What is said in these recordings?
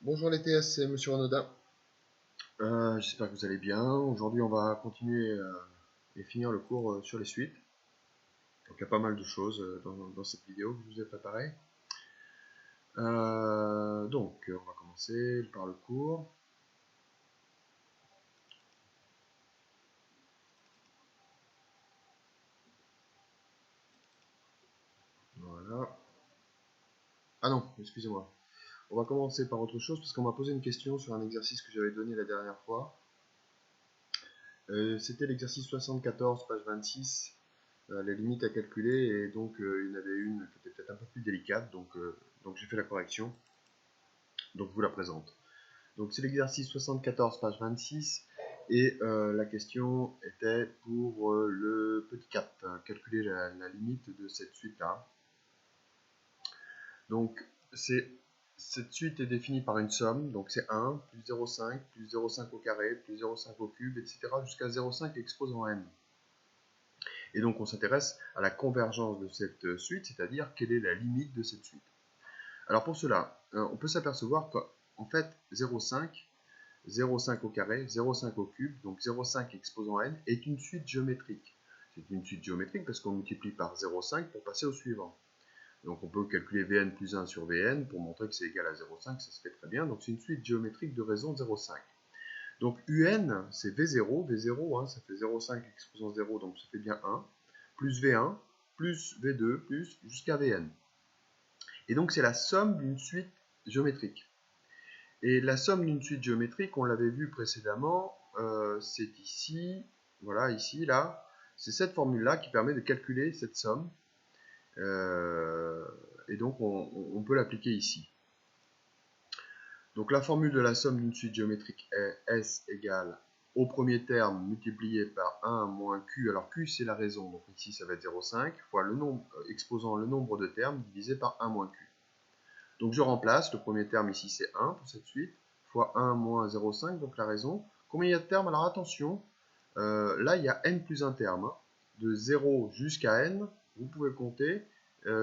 Bonjour les TS, c'est Monsieur Renaudin. J'espère que vous allez bien. Aujourd'hui, on va continuer et finir le cours sur les suites. Donc, il y a pas mal de choses dans cette vidéo que je vous ai préparée. On va commencer par le cours. Voilà. Ah non, excusez-moi. On va commencer par autre chose parce qu'on m'a posé une question sur un exercice que j'avais donné la dernière fois. C'était l'exercice 74, page 26. Les limites à calculer, et donc il y en avait une qui était peut-être un peu plus délicate, donc j'ai fait la correction, donc je vous la présente. Donc c'est l'exercice 74, page 26, et la question était pour le petit 4, calculer la limite de cette suite-là. Donc cette suite est définie par une somme, donc c'est 1, plus 0,5, plus 0,5 au carré, plus 0,5 au cube, etc. jusqu'à 0,5 exposant n. Et donc on s'intéresse à la convergence de cette suite, c'est-à-dire quelle est la limite de cette suite. Alors pour cela, on peut s'apercevoir qu'en fait 0,5, 0,5 au carré, 0,5 au cube, donc 0,5 exposant n, est une suite géométrique. C'est une suite géométrique parce qu'on multiplie par 0,5 pour passer au suivant. Donc on peut calculer Vn plus 1 sur Vn pour montrer que c'est égal à 0,5, ça se fait très bien. Donc c'est une suite géométrique de raison 0,5. Donc Un, c'est V0, V0, hein, ça fait 0,5 exposant 0, donc ça fait bien 1, plus V1, plus V2, plus jusqu'à Vn. Et donc c'est la somme d'une suite géométrique. Et la somme d'une suite géométrique, on l'avait vu précédemment, c'est ici, voilà, ici, là. C'est cette formule-là qui permet de calculer cette somme. Et donc on peut l'appliquer ici. Donc la formule de la somme d'une suite géométrique est S égale au premier terme multiplié par 1 moins Q. Alors Q c'est la raison, donc ici ça va être 0,5 fois le nombre, exposant le nombre de termes divisé par 1 moins Q. Donc je remplace, le premier terme ici c'est 1 pour cette suite, fois 1 moins 0,5, donc la raison. Combien il y a de termes? Alors attention, là il y a n plus un terme, hein. De 0 jusqu'à n, vous pouvez compter,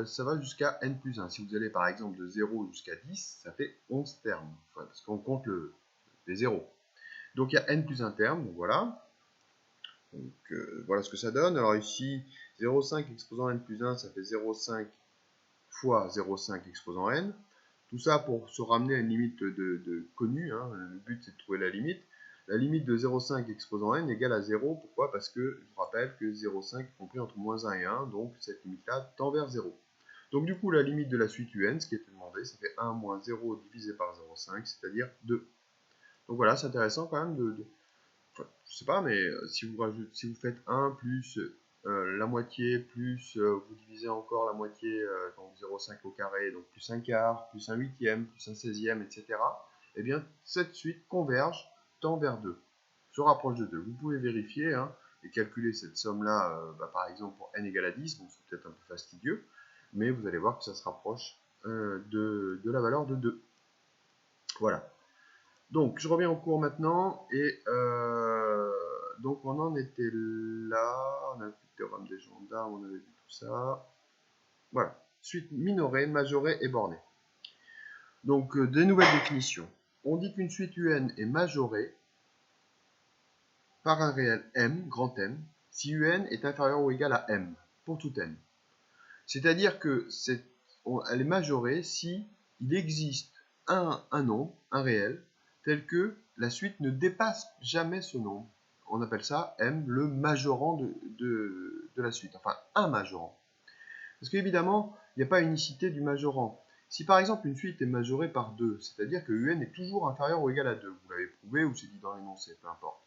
ça va jusqu'à n plus 1. Si vous allez par exemple de 0 jusqu'à 10, ça fait 11 termes, enfin, parce qu'on compte les zéros. Donc il y a n plus un terme, donc voilà. Donc voilà ce que ça donne. Alors ici, 0,5 exposant n plus 1, ça fait 0,5 fois 0,5 exposant n. Tout ça pour se ramener à une limite connue, hein. Le but c'est de trouver la limite. La limite de 0,5 exposant n égale à 0. Pourquoi? Parce que je vous rappelle que 0,5 est compris entre moins 1 et 1, donc cette limite-là tend vers 0. Donc du coup, la limite de la suite un, ce qui est demandé, ça fait 1 moins 0 divisé par 0,5, c'est-à-dire 2. Donc voilà, c'est intéressant quand même enfin, je sais pas, mais si vous faites 1 plus la moitié, plus vous divisez encore la moitié, donc 0,5 au carré, donc plus un quart, plus un huitième, plus un 16e, etc. Eh bien, cette suite converge, tend vers 2. Se rapproche de 2. Vous pouvez vérifier, hein, et calculer cette somme-là, par exemple pour n égale à 10, donc c'est peut-être un peu fastidieux, mais vous allez voir que ça se rapproche de la valeur de 2. Voilà. Donc, je reviens au cours maintenant, et donc on en était là, on a vu le théorème des gendarmes, on avait vu tout ça. Voilà, suite minorée, majorée et bornée. Donc, des nouvelles définitions. On dit qu'une suite UN est majorée par un réel M, grand M, si UN est inférieur ou égal à M, pour tout N. C'est-à-dire que elle est majorée si il existe un nombre, un réel, tel que la suite ne dépasse jamais ce nombre. On appelle ça M, le majorant de la suite, enfin un majorant. Parce qu'évidemment, il n'y a pas unicité du majorant. Si par exemple une suite est majorée par 2, c'est-à-dire que UN est toujours inférieur ou égal à 2, vous l'avez prouvé ou c'est dit dans l'énoncé, peu importe,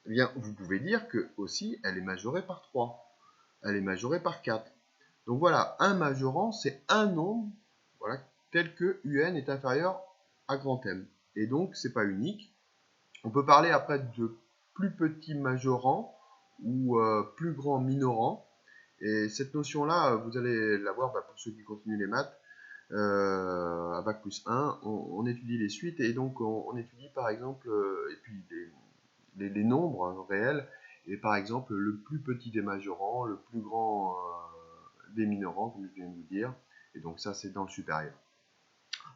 eh bien vous pouvez dire que aussi elle est majorée par 3, elle est majorée par 4. Donc voilà, un majorant, c'est un nombre, voilà, tel que UN est inférieur à grand M. Et donc, c'est pas unique. On peut parler après de plus petit majorant ou plus grand minorant. Et cette notion-là, vous allez la voir pour ceux qui continuent les maths. À Bac plus 1, on étudie les suites et donc on étudie par exemple et puis les nombres réels et par exemple le plus petit des majorants, le plus grand des minorants, comme je viens de vous dire. Et donc ça, c'est dans le supérieur.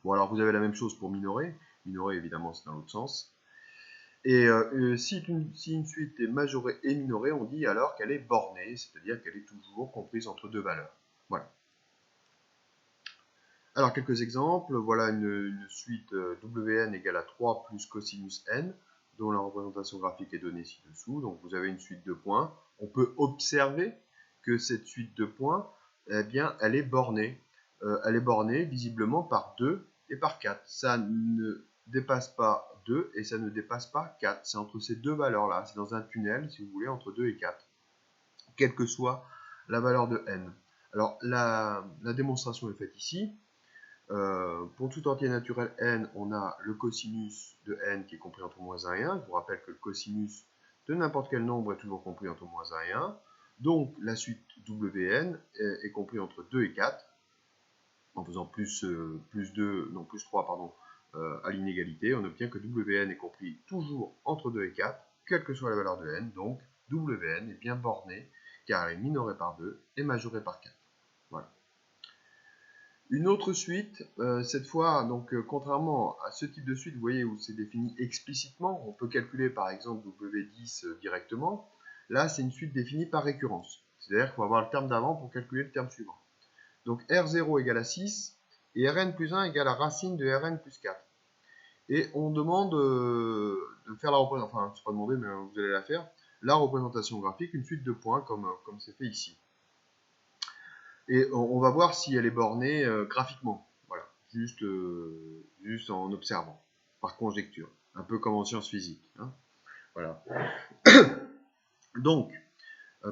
Bon, alors vous avez la même chose pour minorer, Minoré, évidemment, c'est dans l'autre sens. Et si une suite est majorée et minorée, on dit alors qu'elle est bornée, c'est-à-dire qu'elle est toujours comprise entre deux valeurs. Voilà. Alors, quelques exemples. Voilà une suite Wn égale à 3 plus cosinus n, dont la représentation graphique est donnée ci-dessous. Donc, vous avez une suite de points. On peut observer que cette suite de points, eh bien, elle est bornée. Elle est bornée visiblement par 2 et par 4. Ça ne dépasse pas 2 et ça ne dépasse pas 4. C'est entre ces deux valeurs-là. C'est dans un tunnel, si vous voulez, entre 2 et 4. Quelle que soit la valeur de n. Alors, la démonstration est faite ici. Pour tout entier naturel n, on a le cosinus de n qui est compris entre moins 1 et 1. Je vous rappelle que le cosinus de n'importe quel nombre est toujours compris entre moins 1 et 1. Donc, la suite Wn est compris entre 2 et 4. En faisant plus 3 pardon, à l'inégalité, on obtient que Wn est compris toujours entre 2 et 4, quelle que soit la valeur de n. Donc, Wn est bien borné, car elle est minorée par 2 et majorée par 4. Voilà. Une autre suite, cette fois, donc contrairement à ce type de suite, vous voyez, où c'est défini explicitement, on peut calculer par exemple W10 directement. Là, c'est une suite définie par récurrence. C'est-à-dire qu'il faut avoir le terme d'avant pour calculer le terme suivant. Donc R0 égale à 6 et Rn plus 1 égale à racine de Rn plus 4. Et on demande de faire la représentation, enfin, c'est pas demandé, mais vous allez la faire, la représentation graphique, une suite de points comme c'est fait ici. Et on va voir si elle est bornée graphiquement, voilà, juste en observant, par conjecture, un peu comme en sciences physiques. Hein. Voilà. Donc,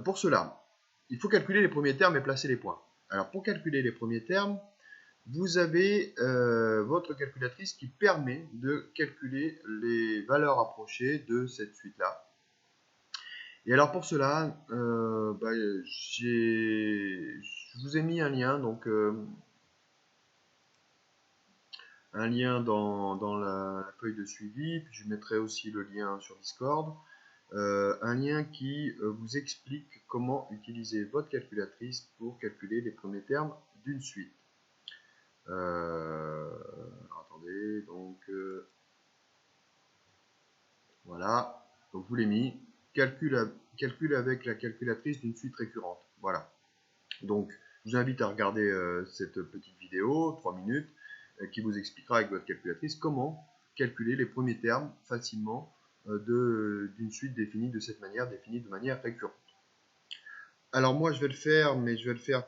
pour cela, il faut calculer les premiers termes et placer les points. Alors, pour calculer les premiers termes, vous avez votre calculatrice qui permet de calculer les valeurs approchées de cette suite-là. Et alors pour cela, je vous ai mis un lien, donc un lien dans la feuille de suivi, puis je mettrai aussi le lien sur Discord, un lien qui vous explique comment utiliser votre calculatrice pour calculer les premiers termes d'une suite. Attendez, donc voilà, donc je vous l'ai mis, calcul avec la calculatrice d'une suite récurrente. Voilà. Donc, je vous invite à regarder cette petite vidéo, 3 minutes, qui vous expliquera avec votre calculatrice comment calculer les premiers termes facilement d'une suite définie de cette manière, définie de manière récurrente. Alors moi, je vais le faire, mais je vais le faire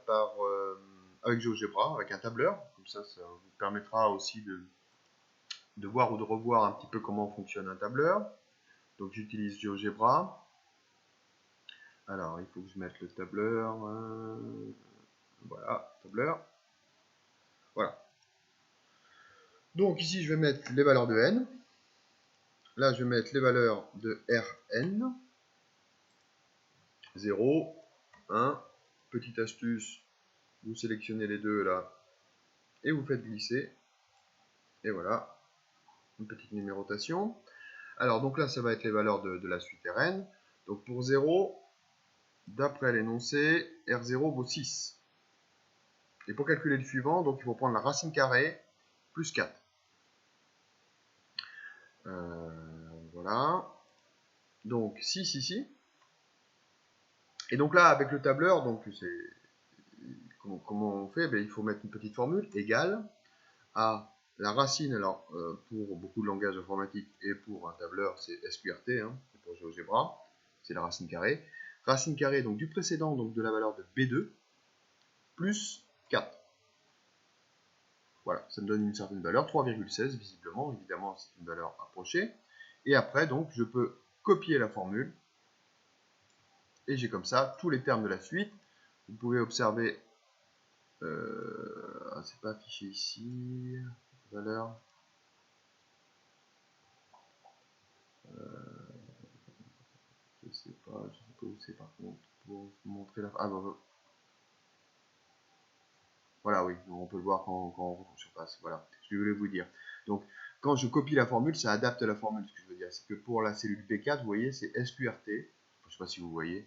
avec GeoGebra, avec un tableur. Comme ça vous permettra aussi de voir ou de revoir un petit peu comment fonctionne un tableur. Donc j'utilise GeoGebra. Alors, il faut que je mette le tableur. Voilà, tableur. Voilà. Donc ici, je vais mettre les valeurs de n. Là, je vais mettre les valeurs de Rn. 0, 1. Petite astuce, vous sélectionnez les deux là et vous faites glisser. Et voilà, une petite numérotation. Alors, donc là, ça va être les valeurs de la suite Rn. Donc pour 0, d'après l'énoncé, R0 vaut 6. Et pour calculer le suivant, donc il faut prendre la racine carrée plus 4. Voilà. Donc 6 ici. Et donc là, avec le tableur, donc comment on fait? Il faut mettre une petite formule égale à la racine. Alors, pour beaucoup de langages informatiques et pour un tableur, c'est SQRT, hein, pour GeoGebra, c'est la racine carrée. Racine carrée donc du précédent, donc de la valeur de B2, plus 4. Voilà, ça me donne une certaine valeur, 3,16 visiblement, évidemment c'est une valeur approchée. Et après, donc, je peux copier la formule, et j'ai comme ça tous les termes de la suite. Vous pouvez observer, c'est pas affiché ici, valeur. Je sais pas où c'est par contre, pour vous montrer la... Ah bon, voilà, oui, on peut le voir quand on retrouve surface, voilà, ce que je voulais vous dire. Donc, quand je copie la formule, ça adapte la formule, ce que je veux dire. C'est que pour la cellule P4, vous voyez, c'est SQRT, je ne sais pas si vous voyez,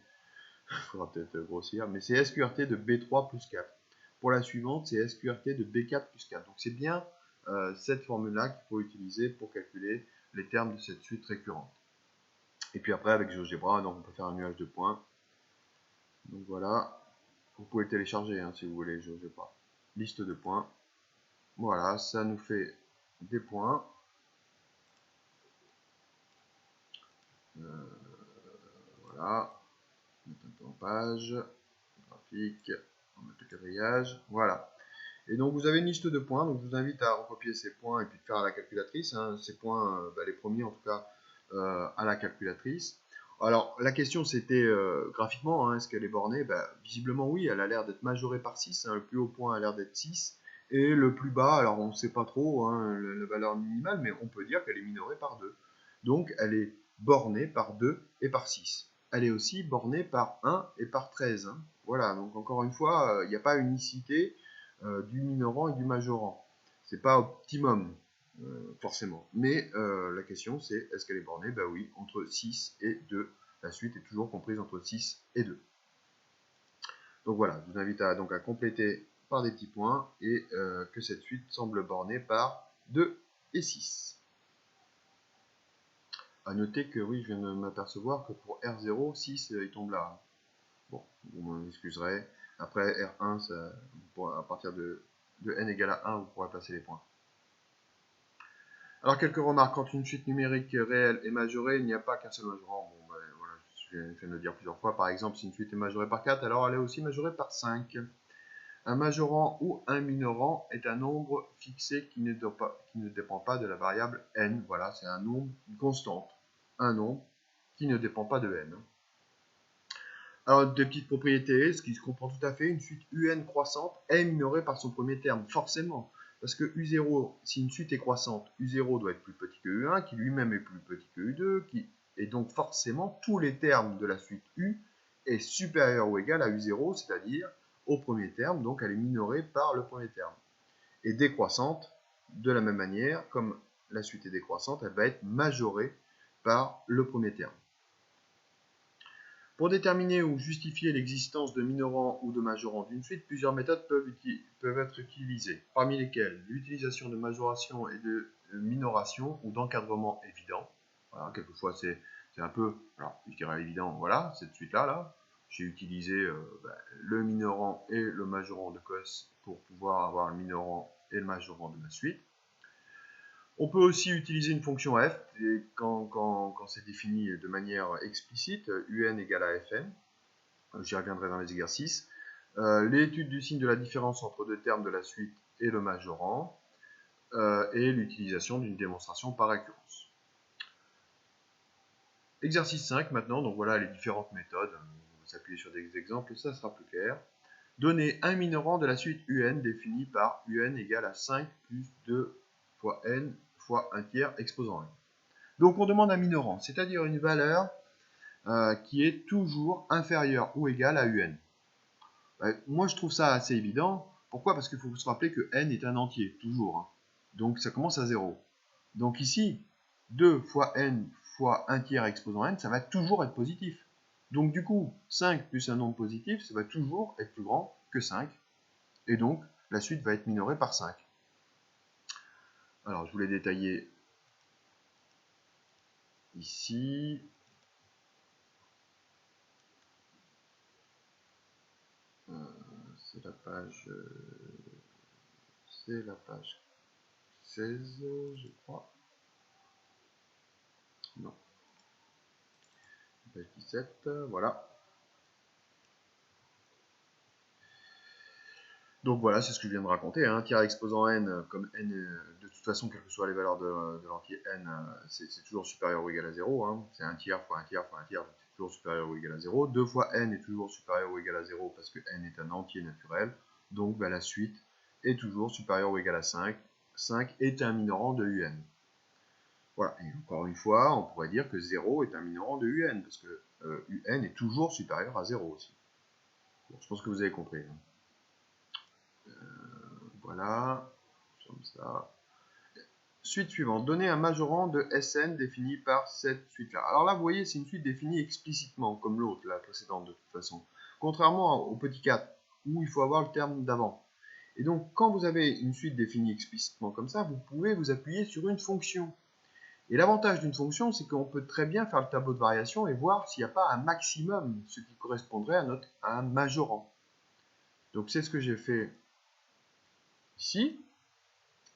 il faudra peut-être grossir, mais c'est SQRT de B3 plus 4. Pour la suivante, c'est SQRT de B4 plus 4. Donc c'est bien cette formule-là qu'il faut utiliser pour calculer les termes de cette suite récurrente. Et puis après, avec GeoGebra, donc on peut faire un nuage de points. Donc voilà, vous pouvez le télécharger si vous voulez, GeoGebra. Liste de points. Voilà, ça nous fait des points. Voilà, mettre un peu en page, graphique, on met le quadrillage, voilà. Et donc vous avez une liste de points, donc je vous invite à recopier ces points et puis de faire à la calculatrice, ces points, les premiers en tout cas, à la calculatrice. Alors la question c'était graphiquement, est-ce qu'elle est bornée? Visiblement oui, elle a l'air d'être majorée par 6, le plus haut point a l'air d'être 6, et le plus bas, alors on ne sait pas trop la valeur minimale, mais on peut dire qu'elle est minorée par 2. Donc elle est bornée par 2 et par 6. Elle est aussi bornée par 1 et par 13. Voilà, donc encore une fois, il n'y a pas unicité du minorant et du majorant. C'est pas optimum, forcément. Mais la question c'est, est-ce qu'elle est bornée? Oui, entre 6 et 2. La suite est toujours comprise entre 6 et 2. Donc voilà, je vous invite donc à compléter par des petits points et que cette suite semble bornée par 2 et 6. A noter que oui, je viens de m'apercevoir que pour R0, 6 il tombe là. Bon, vous m'en excuserez. Après R1, ça, à partir de n égale à 1, vous pourrez placer les points. Alors quelques remarques. Quand une suite numérique réelle est majorée, il n'y a pas qu'un seul majorant. Bon, voilà, je viens de le dire plusieurs fois. Par exemple, si une suite est majorée par 4, alors elle est aussi majorée par 5. Un majorant ou un minorant est un nombre fixé qui ne dépend pas de la variable n. Voilà, c'est un nombre, une constante. Un nombre qui ne dépend pas de n. Alors, deux petites propriétés, ce qui se comprend tout à fait, une suite UN croissante est minorée par son premier terme, forcément. Parce que U0, si une suite est croissante, U0 doit être plus petit que U1, qui lui-même est plus petit que U2, et donc forcément, tous les termes de la suite U est supérieur ou égal à U0, c'est-à-dire au premier terme, donc elle est minorée par le premier terme. Et décroissante, de la même manière, comme la suite est décroissante, elle va être majorée par le premier terme. Pour déterminer ou justifier l'existence de minorants ou de majorants d'une suite, plusieurs méthodes peuvent être utilisées, parmi lesquelles l'utilisation de majoration et de minoration ou d'encadrement évident. Voilà, quelquefois c'est un peu, alors je dirais évident, voilà, cette suite-là, j'ai utilisé le minorant et le majorant de cos pour pouvoir avoir le minorant et le majorant de ma suite. On peut aussi utiliser une fonction f quand c'est défini de manière explicite, un égale à fn. J'y reviendrai dans les exercices. L'étude du signe de la différence entre deux termes de la suite et le majorant, et l'utilisation d'une démonstration par récurrence. Exercice 5 maintenant, donc voilà les différentes méthodes. On va s'appuyer sur des exemples, ça sera plus clair. Donner un minorant de la suite un défini par un égale à 5 plus 2 fois n fois 1 tiers exposant n. Donc on demande un minorant, c'est-à-dire une valeur qui est toujours inférieure ou égale à un. Moi je trouve ça assez évident. Pourquoi? Parce qu'il faut se rappeler que n est un entier, toujours. Donc ça commence à 0. Donc ici, 2 fois n fois 1 tiers exposant n, ça va toujours être positif. Donc du coup, 5 plus un nombre positif, ça va toujours être plus grand que 5. Et donc, la suite va être minorée par 5. Alors, je vous l'ai détaillé ici. C'est la page 16, je crois. Non. Page 17, voilà. Donc voilà, c'est ce que je viens de raconter. Un tiers exposant n, comme n, de toute façon, quelles que soient les valeurs de l'entier n, c'est toujours supérieur ou égal à 0. C'est un tiers fois un tiers fois un tiers, donc c'est toujours supérieur ou égal à 0. 2 fois n est toujours supérieur ou égal à 0 parce que n est un entier naturel. Donc la suite est toujours supérieure ou égale à 5. 5 est un minorant de un. Voilà, et encore une fois, on pourrait dire que 0 est un minorant de un, parce que un est toujours supérieur à 0 aussi. Bon, je pense que vous avez compris. Voilà, comme ça. Suite suivante. Donner un majorant de Sn défini par cette suite-là. Alors là, vous voyez, c'est une suite définie explicitement, comme l'autre, la précédente de toute façon. Contrairement au petit 4, où il faut avoir le terme d'avant. Et donc, quand vous avez une suite définie explicitement comme ça, vous pouvez vous appuyer sur une fonction. Et l'avantage d'une fonction, c'est qu'on peut très bien faire le tableau de variation et voir s'il n'y a pas un maximum, ce qui correspondrait à un majorant. Donc, c'est ce que j'ai fait ici.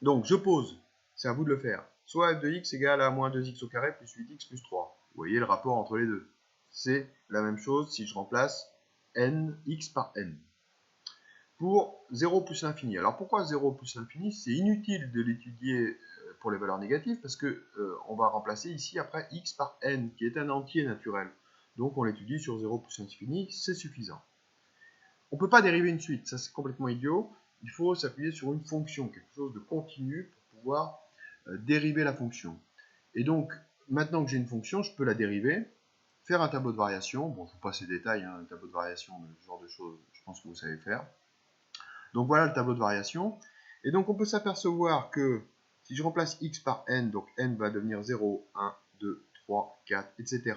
Donc, je pose, c'est à vous de le faire. Soit f de x égale à moins 2x au carré plus 8x plus 3. Vous voyez le rapport entre les deux. C'est la même chose si je remplace x par n. Pour 0 plus l'infini. Alors pourquoi 0 plus l'infini? C'est inutile de l'étudier pour les valeurs négatives parce que on va remplacer ici après x par n qui est un entier naturel. Donc on l'étudie sur 0 plus l'infini, c'est suffisant. On ne peut pas dériver une suite, ça c'est complètement idiot. Il faut s'appuyer sur une fonction, quelque chose de continu pour pouvoir dériver la fonction. Et donc maintenant que j'ai une fonction, je peux la dériver, faire un tableau de variation. Bon, je ne vous passe les détails, hein, un tableau de variation, ce genre de choses, je pense que vous savez faire. Donc voilà le tableau de variation. Et donc on peut s'apercevoir que si je remplace x par n, donc n va devenir 0, 1, 2, 3, 4, etc.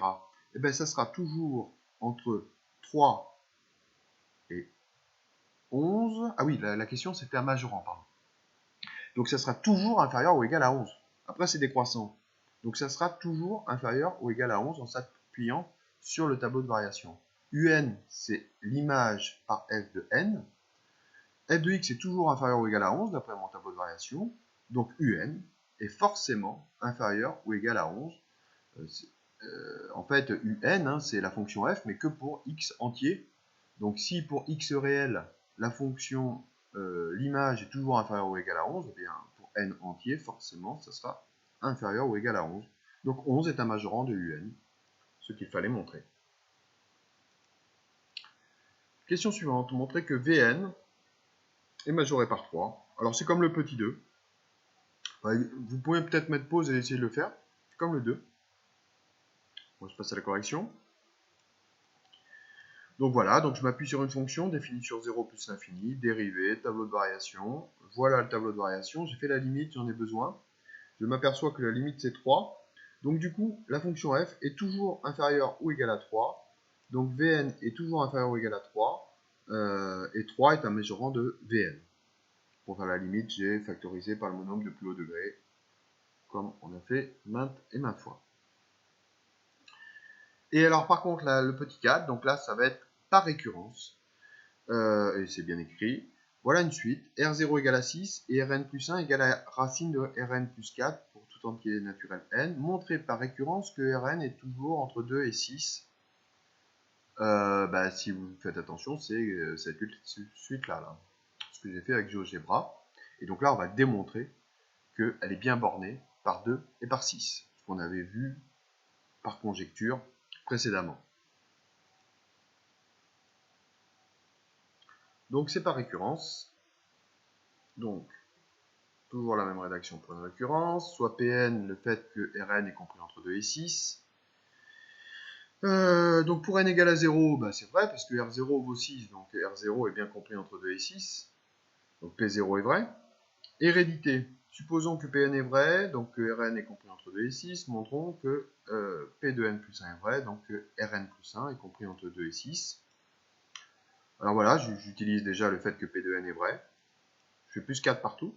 Et bien ça sera toujours entre 3 et 11. Ah oui, la question c'était un majorant, pardon. Donc ça sera toujours inférieur ou égal à 11. Après c'est décroissant. Donc ça sera toujours inférieur ou égal à 11 en s'appuyant sur le tableau de variation. Un, c'est l'image par f de n. F de x est toujours inférieur ou égal à 11 d'après mon tableau de variation. Donc un est forcément inférieur ou égal à 11. En fait, un, hein, c'est la fonction f, mais que pour x entier. Donc si pour x réel, la fonction, l'image est toujours inférieure ou égale à 11, eh bien pour n entier, forcément, ça sera inférieur ou égal à 11. Donc 11 est un majorant de un, ce qu'il fallait montrer. Question suivante, montrer que Vn est majoré par 3. Alors c'est comme le petit 2. Vous pouvez peut-être mettre pause et essayer de le faire, comme le 2. Bon, je passe à la correction. Donc voilà, donc je m'appuie sur une fonction définie sur 0 plus l'infini, dérivée, tableau de variation. Voilà le tableau de variation, j'ai fait la limite, j'en ai besoin. Je m'aperçois que la limite c'est 3. Donc du coup, la fonction f est toujours inférieure ou égale à 3. Donc Vn est toujours inférieur ou égal à 3. Et 3 est un majorant de Vn. Pour faire la limite, j'ai factorisé par le monombre de plus haut degré, comme on a fait maintes et maintes fois. Et alors par contre, là, le petit 4, donc là ça va être par récurrence. Et c'est bien écrit. Voilà une suite. R0 égale à 6 et Rn plus 1 égale à racine de Rn plus 4 pour tout entier naturel n. Montrez par récurrence que Rn est toujours entre 2 et 6. Si vous faites attention, c'est cette suite-là. Là. Ce que j'ai fait avec GeoGebra. Et donc là, on va démontrer qu'elle est bien bornée par 2 et par 6. Ce qu'on avait vu par conjecture précédemment. Donc c'est par récurrence. Donc, toujours la même rédaction pour une récurrence. Soit Pn, le fait que Rn est compris entre 2 et 6. Donc pour n égale à 0, c'est vrai, parce que R0 vaut 6, donc R0 est bien compris entre 2 et 6. Donc P0 est vrai. Hérédité. Supposons que Pn est vrai, donc que Rn est compris entre 2 et 6. Montrons que P de n plus 1 est vrai, donc que Rn plus 1 est compris entre 2 et 6. Alors voilà, j'utilise déjà le fait que P de n est vrai. Je fais plus 4 partout.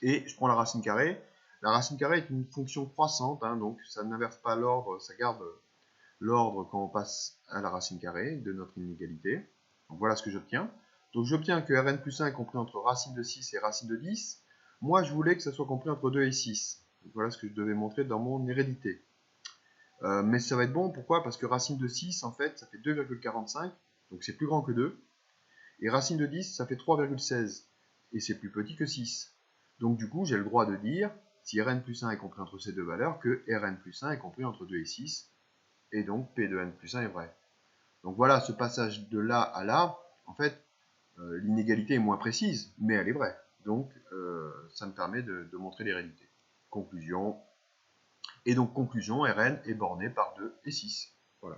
Et je prends la racine carrée. La racine carrée est une fonction croissante, hein, donc ça n'inverse pas l'ordre, ça garde l'ordre quand on passe à la racine carrée de notre inégalité. Donc voilà ce que j'obtiens. Donc j'obtiens que Rn plus 1 est compris entre racine de 6 et racine de 10. Moi, je voulais que ça soit compris entre 2 et 6. Donc voilà ce que je devais montrer dans mon hérédité. Mais ça va être bon, pourquoi? Parce que racine de 6, en fait, ça fait 2,45, donc c'est plus grand que 2. Et racine de 10, ça fait 3,16, et c'est plus petit que 6. Donc du coup, j'ai le droit de dire, si Rn plus 1 est compris entre ces deux valeurs, que Rn plus 1 est compris entre 2 et 6, et donc P de n plus 1 est vrai. Donc voilà, ce passage de là à là, en fait, l'inégalité est moins précise, mais elle est vraie. Donc ça me permet de montrer l'hérédité. Conclusion. Et donc conclusion, Rn est borné par 2 et 6. Voilà.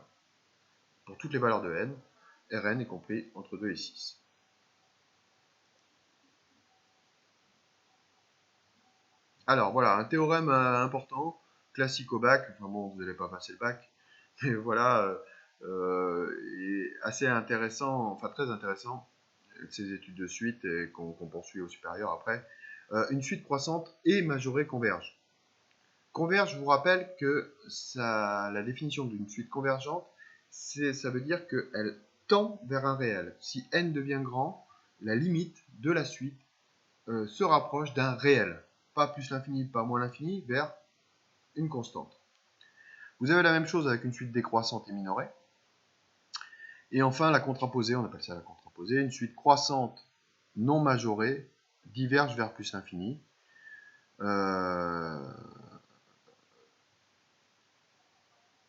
Pour toutes les valeurs de n, Rn est compris entre 2 et 6. Alors voilà, un théorème important, classique au bac, enfin bon, vous n'allez pas passer le bac, mais voilà, et assez intéressant, enfin très intéressant, ces études de suite et qu'on poursuit au supérieur après. Une suite croissante et majorée converge. Converge, je vous rappelle que la définition d'une suite convergente, ça veut dire qu'elle tend vers un réel. Si n devient grand, la limite de la suite se rapproche d'un réel. Pas plus l'infini, pas moins l'infini, vers une constante. Vous avez la même chose avec une suite décroissante et minorée. Et enfin, la contraposée, on appelle ça la contraposée, une suite croissante non majorée diverge vers plus l'infini.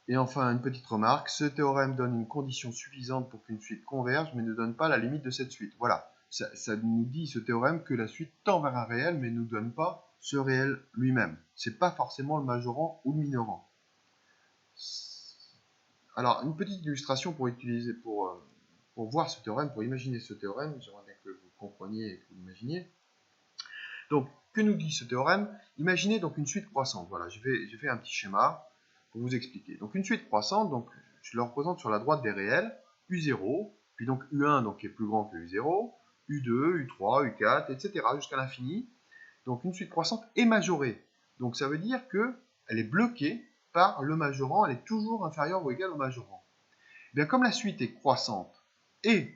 Et enfin, une petite remarque, ce théorème donne une condition suffisante pour qu'une suite converge, mais ne donne pas la limite de cette suite. Voilà, ça nous dit, ce théorème, que la suite tend vers un réel, mais ne nous donne pas ce réel lui-même. Ce n'est pas forcément le majorant ou le minorant. Alors, une petite illustration pour utiliser, pour voir ce théorème, pour imaginer ce théorème, j'aimerais bien que vous compreniez et que vous l'imaginiez. Donc, que nous dit ce théorème? Imaginez donc une suite croissante. Voilà, j'ai fait un petit schéma pour vous expliquer. Donc, une suite croissante, donc, je le représente sur la droite des réels, U0, puis donc U1 donc, qui est plus grand que U0, U2, U3, U4, etc. jusqu'à l'infini. Donc, une suite croissante est majorée. Donc, ça veut dire qu'elle est bloquée par le majorant, elle est toujours inférieure ou égale au majorant. Bien, comme la suite est croissante et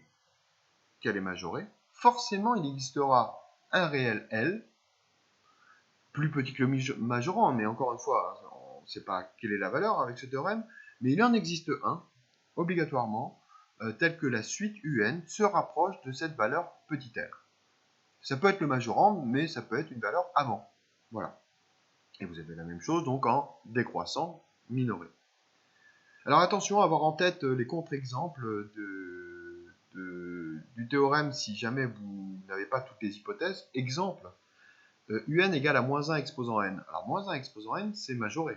qu'elle est majorée, forcément, il existera un réel L, plus petit que le majorant, mais encore une fois, on ne sait pas quelle est la valeur avec ce théorème, mais il en existe un, obligatoirement, tel que la suite UN se rapproche de cette valeur petit r. Ça peut être le majorant, mais ça peut être une valeur avant. Voilà. Et vous avez la même chose donc en décroissant minoré. Alors attention à avoir en tête les contre-exemples du théorème si jamais vous n'avez pas toutes les hypothèses. Exemple, UN égale à moins 1 exposant n. Alors moins 1 exposant n, c'est majoré.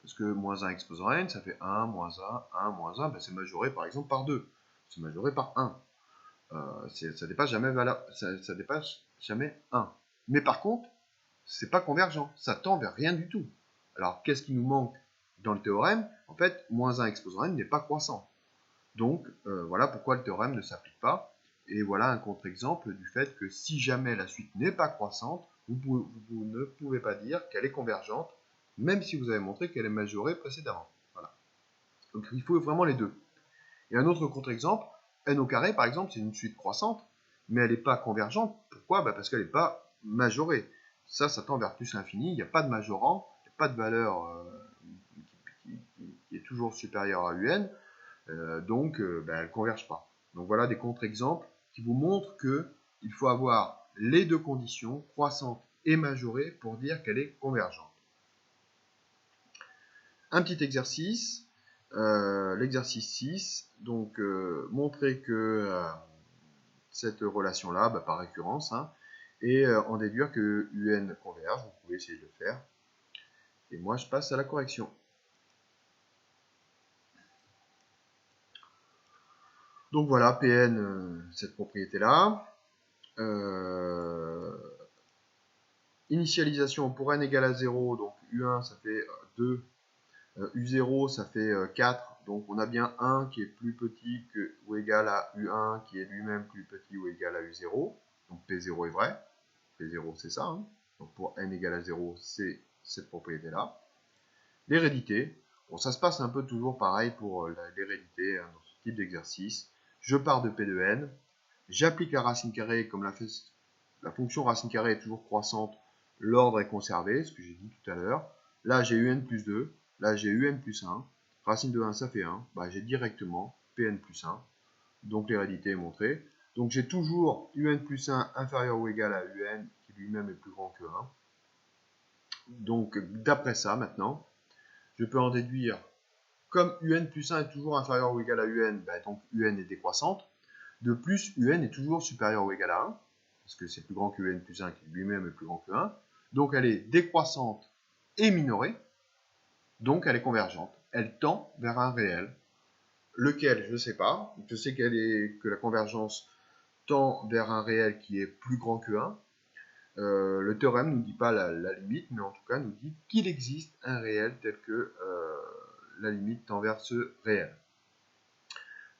Parce que moins 1 exposant n, ça fait 1, moins 1, 1, moins 1, ben c'est majoré par exemple par 2. C'est majoré par 1. Ça dépasse jamais 1. Mais par contre, c'est pas convergent. Ça tend vers rien du tout. Alors qu'est-ce qui nous manque dans le théorème? En fait, moins 1 exposant n n'est pas croissant. Donc, voilà pourquoi le théorème ne s'applique pas. Et voilà un contre-exemple du fait que si jamais la suite n'est pas croissante, vous ne pouvez pas dire qu'elle est convergente, même si vous avez montré qu'elle est majorée précédemment. Voilà. Donc, il faut vraiment les deux. Et un autre contre-exemple, n au carré, par exemple, c'est une suite croissante, mais elle n'est pas convergente. Pourquoi? Parce qu'elle n'est pas majorée. Ça tend vers plus l'infini, il n'y a pas de majorant, il n'y a pas de valeur qui est toujours supérieure à un. Donc elle ne converge pas. Donc voilà des contre-exemples qui vous montrent qu'il faut avoir les deux conditions, croissante et majorée, pour dire qu'elle est convergente. Un petit exercice, l'exercice 6, donc montrer que cette relation-là, par récurrence, et en déduire que UN converge, vous pouvez essayer de le faire. Et moi je passe à la correction. Donc voilà, Pn, cette propriété-là. Initialisation pour n égale à 0, donc U1 ça fait 2, U0 ça fait 4, donc on a bien 1 qui est plus petit que ou égal à U1 qui est lui-même plus petit ou égal à U0, donc P0 est vrai, P0 c'est ça, donc pour n égale à 0 c'est cette propriété-là. L'hérédité, bon ça se passe un peu toujours pareil pour l'hérédité dans ce type d'exercice. Je pars de P de n, j'applique la racine carrée comme la fonction racine carrée est toujours croissante, l'ordre est conservé, ce que j'ai dit tout à l'heure. Là, j'ai un plus 2, là, j'ai un plus 1. Racine de 1, ça fait 1. J'ai directement Pn plus 1. Donc, l'hérédité est montrée. Donc, j'ai toujours un plus 1 inférieur ou égal à un, qui lui-même est plus grand que 1. Donc, d'après ça, maintenant, je peux en déduire, comme un plus 1 est toujours inférieur ou égal à un, donc un est décroissante. De plus, un est toujours supérieur ou égal à 1. Parce que c'est plus grand que un plus 1 qui lui-même est plus grand que 1. Donc elle est décroissante et minorée, donc elle est convergente. Elle tend vers un réel, lequel je ne sais pas. Je sais que la convergence tend vers un réel qui est plus grand que 1. Le théorème ne nous dit pas la limite, mais en tout cas nous dit qu'il existe un réel tel que la limite tend vers ce réel.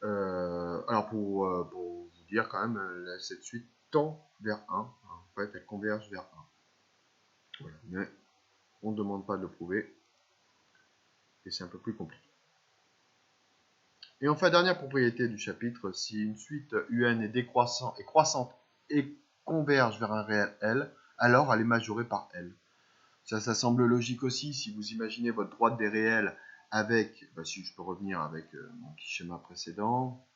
Alors pour vous dire quand même cette suite tend vers 1. En fait, elle converge vers 1. Voilà. Mais on ne demande pas de le prouver. Et c'est un peu plus compliqué. Et enfin, dernière propriété du chapitre, si une suite UN est croissante et converge vers un réel L, alors elle est majorée par L. Ça semble logique aussi, si vous imaginez votre droite des réels avec, si je peux revenir avec mon petit schéma précédent,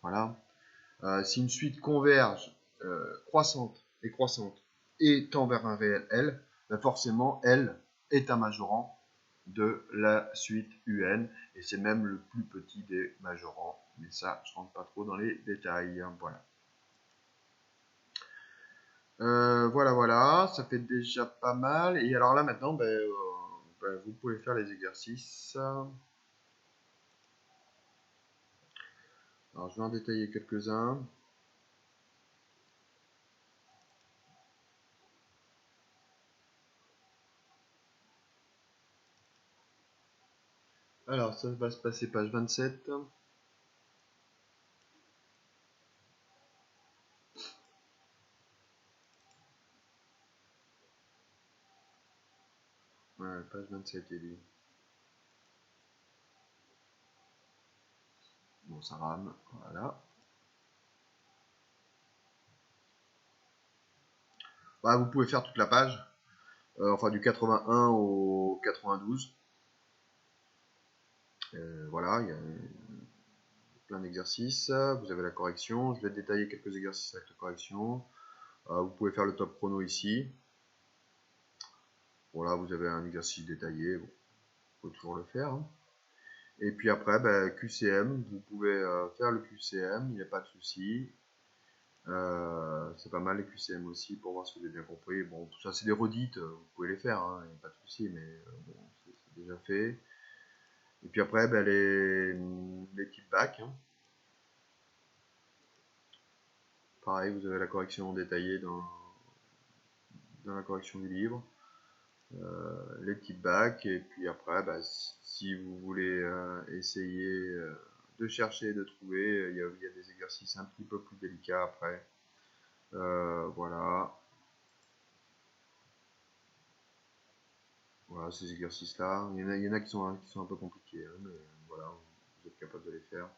voilà. Si une suite converge, croissante et tend vers un réel L, forcément L est un majorant de la suite UN, et c'est même le plus petit des majorants, mais ça je rentre pas trop dans les détails, hein, voilà. Voilà, ça fait déjà pas mal, et alors là maintenant vous pouvez faire les exercices. Alors je vais en détailler quelques-uns. Alors ça va se passer page 27. Ouais, page 27 il dit. Bon, ça rame, voilà. Bah, vous pouvez faire toute la page, enfin du 81 au 92. Voilà, il y a plein d'exercices. Vous avez la correction. Je vais détailler quelques exercices avec la correction. Vous pouvez faire le top chrono ici. Voilà, vous avez un exercice détaillé. Bon, vous pouvez toujours le faire. Hein. Et puis après, QCM, vous pouvez faire le QCM, il n'y a pas de souci. C'est pas mal les QCM aussi pour voir si vous avez bien compris. Bon, tout ça c'est des redites, vous pouvez les faire, hein, il n'y a pas de souci, mais bon, c'est déjà fait. Et puis après, les types bacs. Hein. Pareil, vous avez la correction détaillée dans la correction du livre. Les types bacs, et puis après, si vous voulez essayer de chercher, de trouver, il y a des exercices un petit peu plus délicats après. Voilà. Voilà, ces exercices-là. Il y en a qui sont un peu compliqués, hein, mais voilà, vous êtes capable de les faire.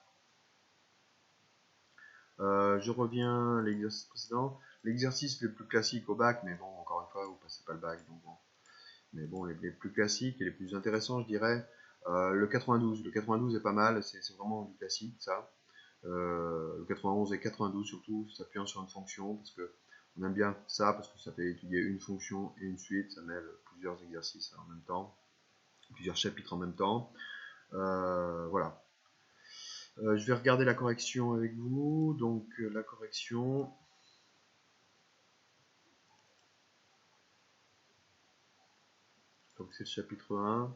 Je reviens à l'exercice précédent. L'exercice le plus classique au bac, mais bon, encore une fois, vous passez pas le bac, donc bon. Mais bon, les plus classiques et les plus intéressants, je dirais, le 92. Le 92 est pas mal, c'est vraiment du classique, ça. Le 91 et 92 surtout, s'appuyant sur une fonction, parce que on aime bien ça, parce que ça fait étudier une fonction et une suite, ça mêle plusieurs exercices en même temps, plusieurs chapitres en même temps. Voilà. Je vais regarder la correction avec vous. Donc la correction. Donc c'est le chapitre 1.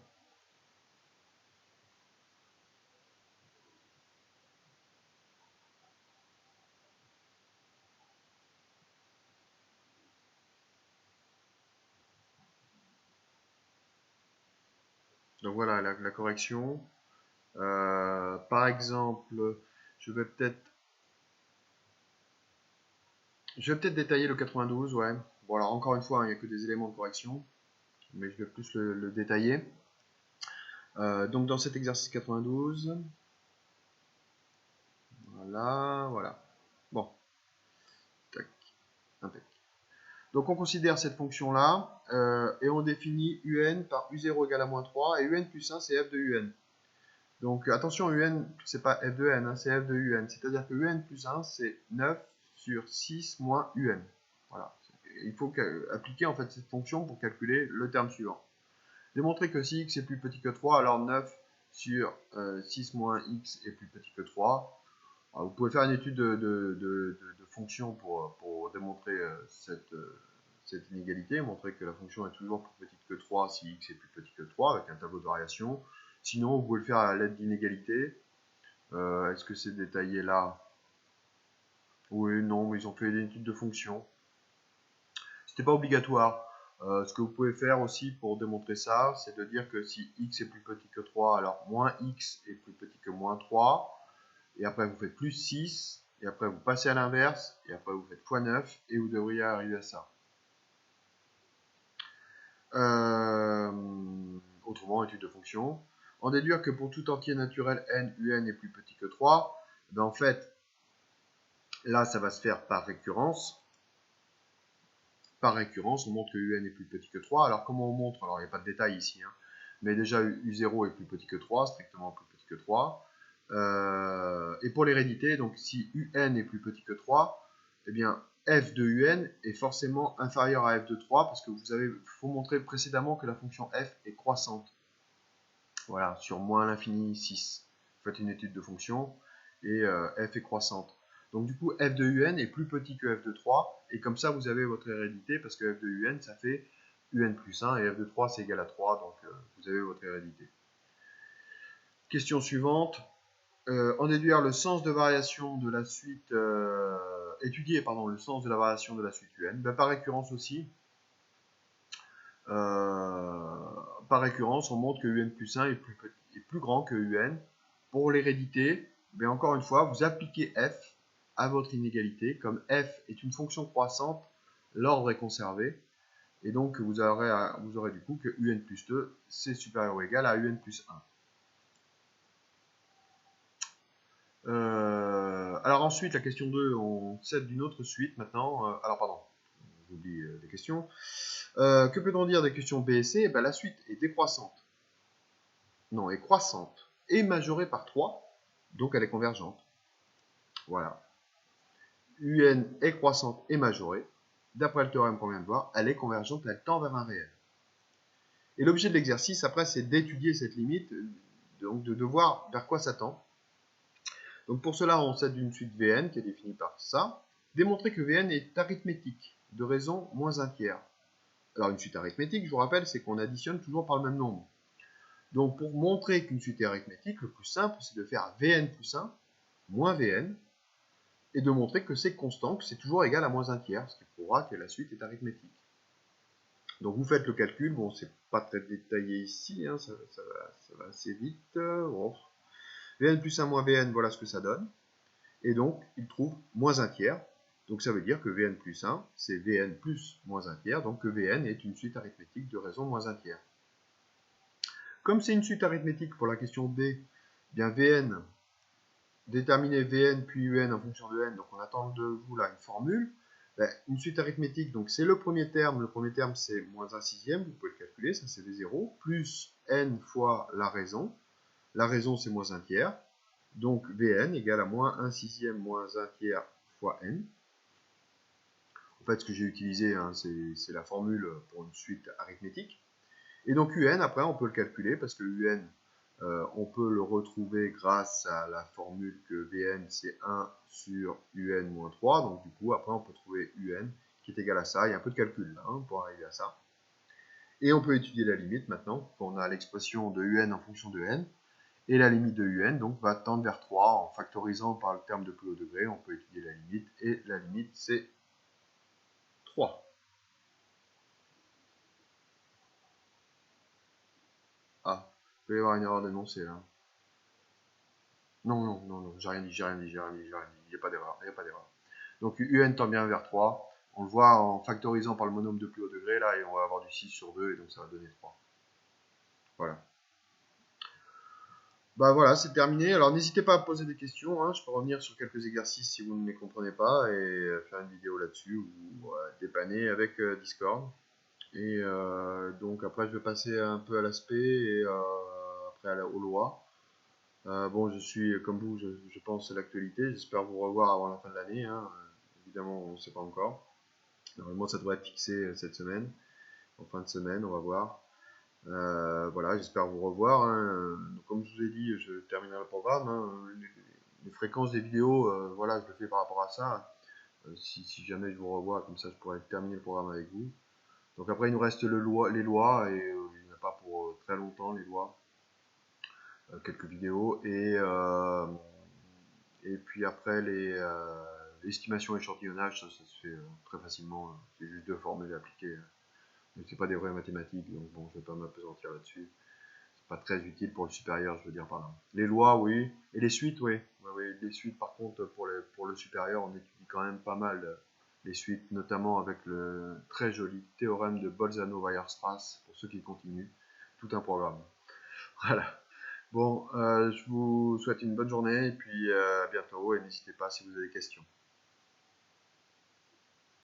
Donc voilà la correction. Par exemple, je vais peut-être détailler le 92, ouais. Bon alors encore une fois, il n'y a que des éléments de correction, mais je vais plus le détailler. Donc dans cet exercice 92, voilà. Bon, tac, impec. Donc on considère cette fonction-là, et on définit un par u0 égale à moins 3, et un plus 1 c'est f de un. Donc attention, un c'est pas f de n, hein, c'est f de un, c'est-à-dire que un plus 1 c'est 9 sur 6 moins un. Voilà. Il faut appliquer en fait cette fonction pour calculer le terme suivant. Démontrer que si x est plus petit que 3, alors 9 sur 6 moins x est plus petit que 3. Alors, vous pouvez faire une étude de fonction pour démontrer cette inégalité, montrer que la fonction est toujours plus petite que 3 si x est plus petit que 3, avec un tableau de variation. Sinon, vous pouvez le faire à l'aide d'inégalités. Est-ce que c'est détaillé là? Oui, non, mais ils ont fait une étude de fonction. C'était pas obligatoire. Ce que vous pouvez faire aussi pour démontrer ça, c'est de dire que si x est plus petit que 3, alors moins x est plus petit que moins 3. et après vous faites plus 6, et après vous passez à l'inverse, et après vous faites x9, et vous devriez arriver à ça. Autrement, étude de fonction. En déduire que pour tout entier naturel n, un est plus petit que 3, ben en fait, là, ça va se faire par récurrence. Par récurrence, on montre que un est plus petit que 3. Alors, comment on montre? Alors, il n'y a pas de détail ici, hein, mais déjà, U0 est plus petit que 3, strictement plus petit que 3. Et pour l'hérédité, donc si un est plus petit que 3, eh bien, f de un est forcément inférieur à f de 3, parce que vous avez, faut montrer précédemment que la fonction f est croissante. Voilà, sur moins l'infini 6. Vous faites une étude de fonction, et f est croissante. Donc du coup, f de un est plus petit que f de 3, et comme ça, vous avez votre hérédité, parce que f de un, ça fait un plus 1, et f de 3, c'est égal à 3, donc vous avez votre hérédité. Question suivante. En déduire le sens de variation de la suite, étudier le sens de la variation de la suite un, ben, par récurrence aussi. Par récurrence, on montre que un plus 1 est plus grand que un. Pour l'hérédité, ben encore une fois, vous appliquez f à votre inégalité. Comme f est une fonction croissante, l'ordre est conservé. Et donc, vous aurez du coup que un plus 2, c'est supérieur ou égal à un plus 1. Alors ensuite, la question 2, on cède d'une autre suite maintenant. Alors pardon, j'oublie des questions. Que peut-on dire des questions B et C? Eh ben, la suite est décroissante. Non, est croissante et majorée par 3, donc elle est convergente. Voilà. UN est croissante et majorée. D'après le théorème qu'on vient de voir, elle est convergente, elle tend vers un réel. Et l'objet de l'exercice, après, c'est d'étudier cette limite, donc de voir vers quoi ça tend. Donc pour cela, on s'aide d'une suite Vn qui est définie par ça. Démontrer que Vn est arithmétique, de raison moins un tiers. Alors une suite arithmétique, je vous rappelle, c'est qu'on additionne toujours par le même nombre. Donc pour montrer qu'une suite est arithmétique, le plus simple, c'est de faire Vn plus 1 moins Vn, et de montrer que c'est constant, que c'est toujours égal à moins un tiers, ce qui prouvera que la suite est arithmétique. Donc vous faites le calcul, bon c'est pas très détaillé ici, hein, ça va assez vite. Bon. Vn plus 1 moins Vn, voilà ce que ça donne. Et donc, il trouve moins un tiers. Donc ça veut dire que Vn plus 1, c'est Vn plus moins un tiers, donc que Vn est une suite arithmétique de raison moins un tiers. Comme c'est une suite arithmétique pour la question B, bien Vn, déterminer Vn puis Un en fonction de n, donc on attend de vous là une formule. Ben, une suite arithmétique, donc c'est le premier terme c'est moins 1 sixième, vous pouvez le calculer, ça c'est V0, plus n fois la raison c'est moins un tiers, donc Vn égale à moins 1 sixième moins 1 tiers fois n. En fait, ce que j'ai utilisé, hein, c'est la formule pour une suite arithmétique. Et donc un, après, on peut le calculer, parce que un, on peut le retrouver grâce à la formule que Vn, c'est 1 sur un moins 3. Donc du coup, après, on peut trouver un qui est égal à ça. Il y a un peu de calcul là, hein, pour arriver à ça. Et on peut étudier la limite maintenant, qu'on a l'expression de un en fonction de n. Et la limite de un donc, va tendre vers 3 en factorisant par le terme de plus haut degré. On peut étudier la limite, et la limite, c'est 3. Ah, il peut y avoir une erreur d'énoncé là. Non, j'ai rien dit, il n'y a pas d'erreur, Donc un tend bien vers 3, on le voit en factorisant par le monôme de plus haut degré là, et on va avoir du 6 sur 2, et donc ça va donner 3. Voilà. Bah voilà, c'est terminé. Alors n'hésitez pas à poser des questions, hein. Je peux revenir sur quelques exercices si vous ne les comprenez pas, et faire une vidéo là-dessus, ou dépanner avec Discord. Et donc après je vais passer un peu à l'aspect, et après aux lois. Bon, je suis comme vous, je pense à l'actualité. J'espère vous revoir avant la fin de l'année, hein. Évidemment, on ne sait pas encore. Normalement, ça devrait être fixé cette semaine, en fin de semaine, on va voir. Voilà, j'espère vous revoir, hein. Donc, comme je vous ai dit, je terminerai le programme, hein. Les fréquences des vidéos, voilà, je le fais par rapport à ça. Si jamais je vous revois, comme ça, je pourrais terminer le programme avec vous. Donc après, il nous reste les lois, et il n'y en a pas pour très longtemps, les lois. Quelques vidéos, et puis après l'estimation échantillonnage, ça se fait très facilement, c'est juste deux formules appliquées, mais c'est pas des vraies mathématiques, donc bon, je vais pas m'apesantir là-dessus, Pas très utile pour le supérieur, je veux dire par là. Les lois, oui. Et les suites, oui. Oui, les suites, par contre, pour le supérieur, on étudie quand même pas mal les suites, notamment avec le très joli théorème de Bolzano-Weierstrass, pour ceux qui continuent. Tout un programme. Voilà. Bon, je vous souhaite une bonne journée et puis à bientôt. Et n'hésitez pas si vous avez des questions.